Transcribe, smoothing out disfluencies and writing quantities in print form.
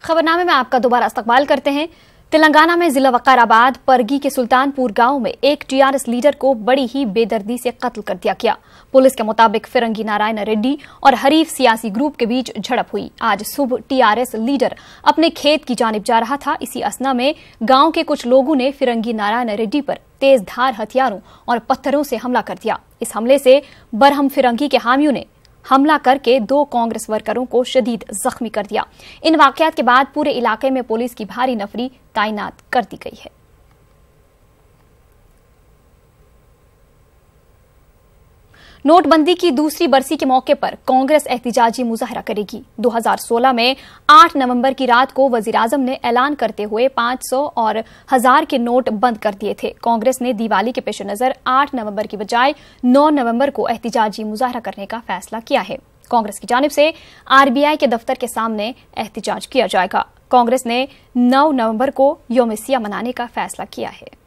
खबरनामे में आपका दोबारा इस्तकबाल करते हैं। तेलंगाना में जिला वकाराबाद परगी के सुल्तानपुर गांव में एक टीआरएस लीडर को बड़ी ही बेदर्दी से कत्ल कर दिया गया। पुलिस के मुताबिक फिरंगी नारायण रेड्डी और हरीफ सियासी ग्रुप के बीच झड़प हुई। आज सुबह टीआरएस लीडर अपने खेत की जानिब जा रहा था। इसी असना में गांव के कुछ लोगों ने फिरंगी नारायण रेड्डी पर तेज धार हथियारों और पत्थरों से हमला कर दिया। इस हमले से बरहम फिरंगी के हामियों ने हमला करके 2 कांग्रेस वर्करों को शदीद जख्मी कर दिया। इन वाकयात के बाद पूरे इलाके में पुलिस की भारी नफरी तैनात कर दी गई है। नोटबंदी की दूसरी बरसी के मौके पर कांग्रेस एहतिजाजी मुजाहरा करेगी। 2016 में 8 नवंबर की रात को वजीर-आजम ने ऐलान करते हुए 500 और 1000 के नोट बंद कर दिए थे। कांग्रेस ने दिवाली के पेश नजर 8 नवंबर की बजाय 9 नवंबर को एहतिजाजी मुजाहरा करने का फैसला किया है। कांग्रेस की जानिब से आरबीआई के दफ्तर के सामने एहतिजाज किया जाएगा। कांग्रेस ने 9 नवंबर को यौम-ए-सियाह मनाने का फैसला किया है।